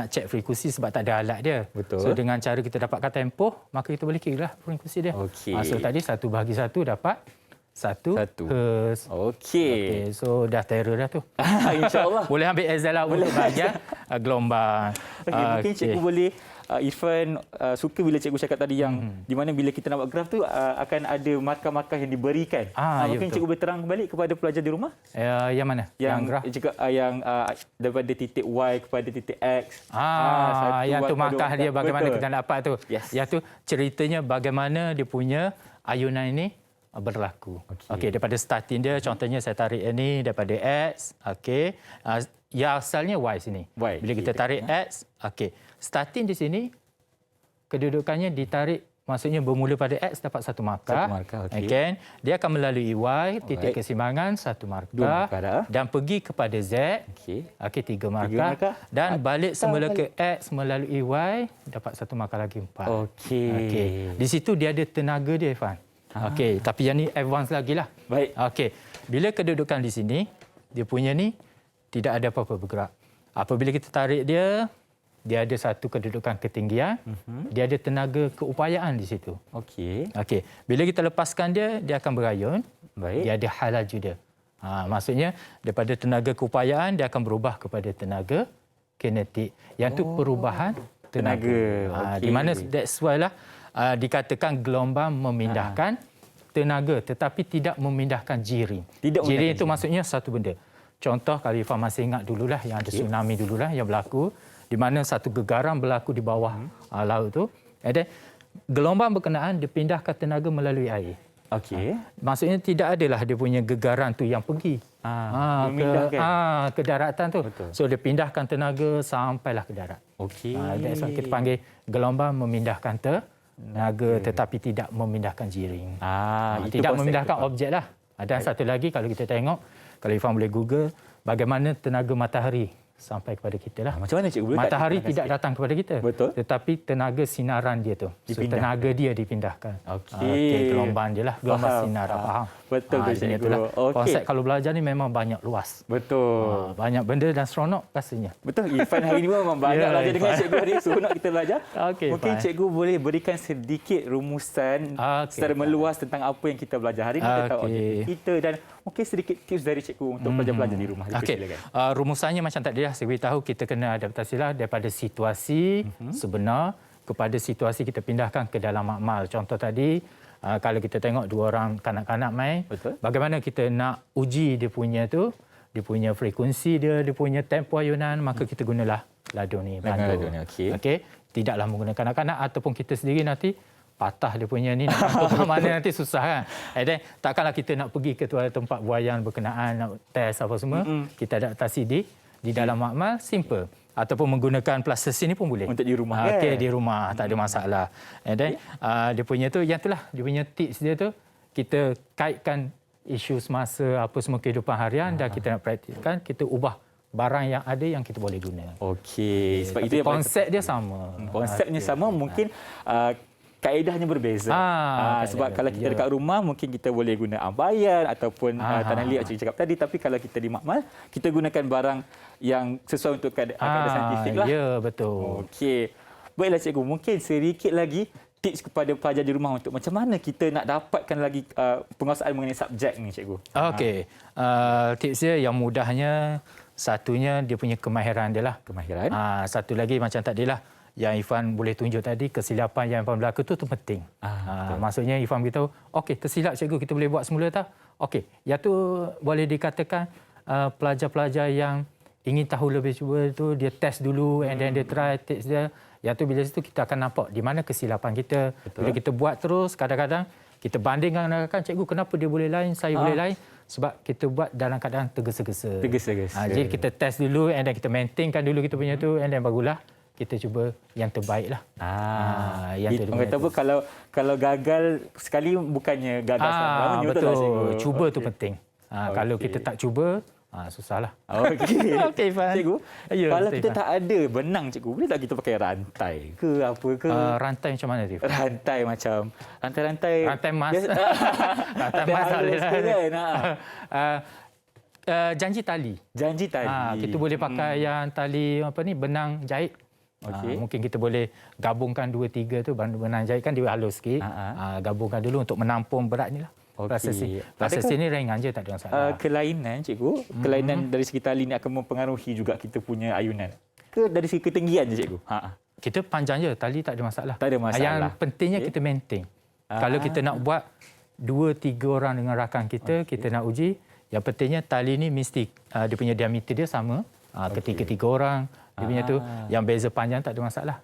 cek frekuensi sebab tak ada alat dia. Betul. So dengan cara kita dapatkan tempoh, maka kita boleh kira lah frekuensi dia. Okey. So tadi 1 bahagi 1 dapat 1 Hz. Okey. So dah terror dah tu. InsyaAllah. Boleh ambil Excel lah untuk bahagian gelombang. Mungkin Cikgu boleh Irfan suka bila Cikgu cakap tadi yang di mana bila kita nak buat graf tu akan ada markah-markah yang diberikan. Mungkin Cikgu boleh terang balik kepada pelajar di rumah? Yang mana? Yang graf? Yang daripada titik Y kepada titik X. Yang tu markah dia bagaimana kita nak dapat tu. Yes. Yang tu ceritanya bagaimana dia punya ayunan ini berlaku. Okey, daripada starting dia contohnya saya tarik ini daripada X. Okey. Ya asalnya Y sini. Bila kita tarik X, okey. Starting di sini kedudukannya ditarik, maksudnya bermula pada X dapat 1 markah. Okey. Dia akan melalui Y, titik keseimbangan 1 markah dan pergi kepada Z. Okey, 3 markah dan balik semula ke X melalui Y dapat 1 markah lagi 4. Okey. Di situ dia ada tenaga dia Irfan. Okey, tapi yang ni advance lagi lah. Baik. Okey. Bila kedudukan di sini, dia punya ni tidak ada apa-apa bergerak. Apabila kita tarik dia ada satu kedudukan ketinggian, dia ada tenaga keupayaan di situ. Okey. Bila kita lepaskan dia akan berayun. Baik. Dia ada hal laju dia. Maksudnya daripada tenaga keupayaan dia akan berubah kepada tenaga kinetik. Yang tu perubahan tenaga. Di mana that's why lah dikatakan gelombang memindahkan tenaga tetapi tidak memindahkan jiring. Jiring itu maksudnya satu benda. Contoh kalau Irfan masih ingat dululah yang ada tsunami dululah yang berlaku di mana satu gegaran berlaku di bawah laut tu. And then, gelombang berkenaan dipindahkan tenaga melalui air. Okey. Maksudnya tidak adalah dia punya gegaran tu yang pergi Memindahkan. ke daratan tu. Betul. So dia pindahkan tenaga sampailah ke darat. Okey. That's why kita panggil gelombang memindahkan tenaga tetapi tidak memindahkan jiring. Itu Tidak konsep memindahkan tu, Pak. objek lah. Dan satu lagi kalau kita tengok, kalau Ifan boleh Google, bagaimana tenaga matahari sampai kepada kita lah. Macam mana cikgu boleh Matahari tak tidak sikit? datang kepada kita. Betul. Tetapi tenaga sinaran dia tu. So, Dipindahkan. tenaga dia dipindahkan. Okey. Gelombang dia lah. Gelombang Faham. sinar. Faham? Betul tu, cikgu. Itulah. Okey. Konsep kalau belajar ni memang banyak luas. Betul. Banyak benda dan seronok rasanya. Betul, Irfan hari ini memang banyak Ya, belajar dengan Irfan. cikgu hari ini. Seronok kita belajar. Okey, Mungkin Irfan. cikgu boleh berikan sedikit rumusan Okey, secara Irfan. meluas tentang apa yang kita belajar hari ini. Kita tahu Okey. objektif kita dan mungkin sedikit tips dari cikgu untuk pelajar-pelajar di rumah. Okey. Silakan. Rumusannya macam tadi lah. Saya beritahu kita kena adaptasilah daripada situasi sebenar kepada situasi kita pindahkan ke dalam makmal. Contoh tadi, kalau kita tengok dua orang kanak-kanak main, Betul. bagaimana kita nak uji dia punya frekuensi dia punya tempo ayunan, maka kita gunalah ladu ni. ladu ni, okey. Okey. Tidaklah menggunakan kanak-kanak ataupun kita sendiri nanti patah dia punya ni nak nampak mana nanti susah kan. And then takkanlah kita nak pergi ke tempat buaian berkenaan nak test apa semua. Kita adaptasi di dalam makmal simple. Ataupun menggunakan plastis ini pun boleh. Untuk di rumah, kan? Okey, di rumah tak ada masalah. And then dia punya tu yang itulah dia punya tips dia tu kita kaitkan isu semasa apa semua kehidupan harian dan kita nak praktikkan, kita ubah barang yang ada yang kita boleh guna. Okey, sebab Tapi itu yang paling konsep dia sama. konsepnya sama, mungkin kaedahnya berbeza. Sebab kalau kita dekat rumah mungkin kita boleh guna ambayan ataupun tanah liat cikgu cakap tadi, tapi kalau kita di makmal kita gunakan barang yang sesuai untuk kaedah saintifik lah. Ya, betul. Okey. Baiklah cikgu, mungkin sedikit lagi tips kepada pelajar di rumah untuk macam mana kita nak dapatkan lagi penguasaan mengenai subjek ni cikgu. Okey. Tips dia yang mudahnya, satunya dia punya kemahiran dia lah. Kemahiran. Satu lagi macam tadilah yang Ifan boleh tunjuk tadi, kesilapan yang Ifan berlaku tu penting. Maksudnya Ifan beritahu, okey tersilap cikgu, kita boleh buat semula tak? Okey, yang tu boleh dikatakan pelajar-pelajar yang ingin tahu lebih cuba tu dia test dulu and then dia try tips dia. Yang tu bila situ kita akan nampak di mana kesilapan kita. Betul. Bila kita buat terus, kadang-kadang kita bandingkan, cikgu kenapa dia boleh lain, saya boleh lain. Sebab kita buat dalam keadaan tergesa-gesa. Tergesa-gesa. Jadi kita test dulu and then kita maintainkan dulu kita punya tu and then barulah kita cuba yang terbaik lah. Yang Orang kata apa, kalau gagal sekali bukannya gagal selamanya, betul tak cikgu? Cuba tu penting. Kalau kita tak cuba, susahlah. Okey. Okey, Fan. Cikgu, Ya, kalau betul, kita Fan. tak ada benang cikgu, boleh tak kita pakai rantai ke apa ke? Rantai macam mana tu? Rantai macam rantai-rantai. Rantai emas. Biasa- Rantai emas tak boleh halus lah. ke kan? Janji tali. Janji tadi. Kita boleh pakai yang tali benang jahit. Okey. Mungkin kita boleh gabungkan 2-3 tu benang jahit kan dia halus sikit. Gabungkan dulu untuk menampung berat ni lah. Okey. Proses ini ringan je, tak ada masalah. Kelainan cikgu, kelainan dari segi tali ni akan mempengaruhi juga kita punya ayunan. Ke dari segi ketinggian je cikgu? Kita panjang je, tali tak ada masalah. Tak ada masalah. Yang pentingnya kita maintain. Kalau kita nak buat 2-3 orang dengan rakan kita, kita nak uji, yang pentingnya tali ni mesti dia punya diameter dia sama. Ketiga-tiga orang dia punya tu, yang beza panjang tak ada masalah.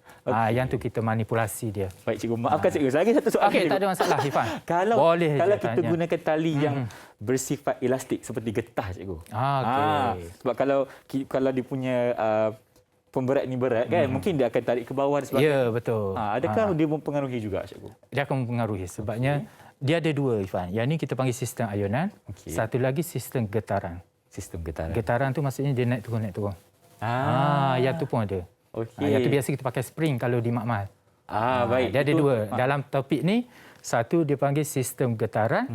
Yang tu kita manipulasi dia. Baik cikgu, maafkan cikgu. Lagi satu soalan. Okey, cikgu. tak ada masalah, Ifan. Kalau Boleh je kita tanya. gunakan tali yang bersifat elastik seperti getah cikgu. Okey. Sebab kalau dia punya pemberat ni berat kan, mungkin dia akan tarik ke bawah dan sebagainya. Ya, betul. Adakah dia mempengaruhi juga cikgu? Dia akan mempengaruhi sebabnya dia ada dua, Ifan. Yang ni kita panggil sistem ayunan. Okey. Satu lagi sistem getaran. Sistem getaran. Getaran tu maksudnya dia naik turun. Yang tu pun ada. Okey. Yang tu biasa kita pakai spring kalau di makmal. Baik. Dia ada Itu- dua. Dalam topik ni, satu dia panggil sistem getaran,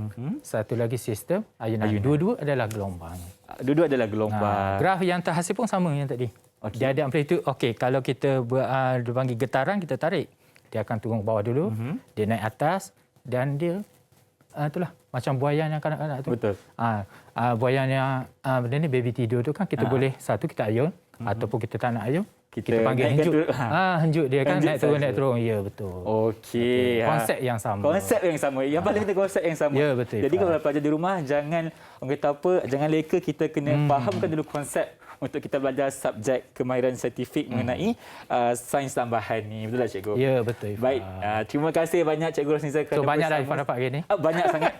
satu lagi sistem ayunan. Dua-dua adalah gelombang. Dua-dua adalah gelombang. Graf yang terhasil pun sama yang tadi. Okey. Dia ada amplitude. Okey, kalau kita dia panggil getaran, kita tarik. Dia akan turun ke bawah dulu, dia naik atas dan dia itulah macam buaian yang kanak-kanak tu. Betul. Buaian yang benda ni baby tidur tu kan kita boleh satu kita ayun ataupun kita tak nak ayun, kita panggil naikkan henjuk. dulu. Henjuk dia kan Henjuk naik turun saja. naik turun. Ya betul. Okey. Konsep yang sama. Konsep yang sama. Yang paling penting konsep yang sama. Ya, betul, Jadi Ifan. kalau pelajar di rumah jangan orang kata apa, jangan leka, kita kena fahamkan dulu konsep untuk kita belajar subjek kemahiran saintifik mengenai sains tambahan ni. Betul tak cikgu? Ya betul. Ifan. Baik, terima kasih banyak Cikgu Rosniza kerana So banyak dah bersama. Ifan dapat hari ni. Banyak sangat.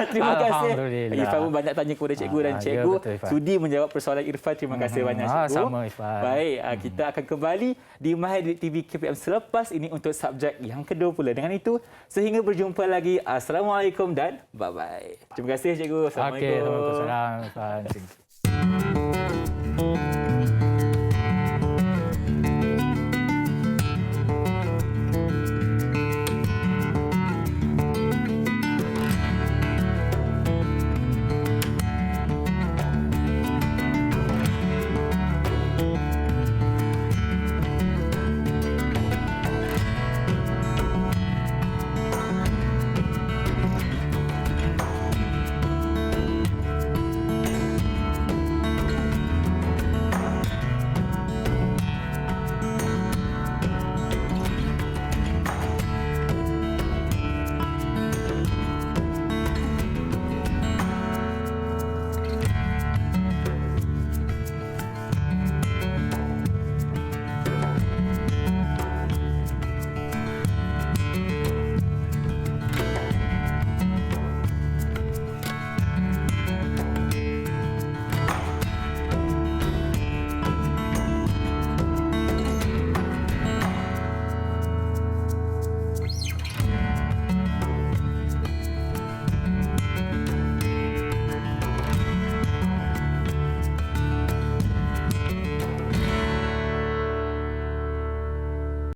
Terima kasih. Alhamdulillah. Irfan pun banyak tanya kepada cikgu dan Ya, cikgu betul, Ifan. sudi menjawab persoalan Irfan. Terima kasih banyak cikgu. Sama Ifan. Baik, kita akan kembali di Mahir Didik TV KPM selepas ini untuk subjek yang kedua pula. Dengan itu, sehingga berjumpa lagi. Assalamualaikum dan bye-bye. Terima kasih cikgu. Assalamualaikum. Okey, Assalamualaikum. Ifan.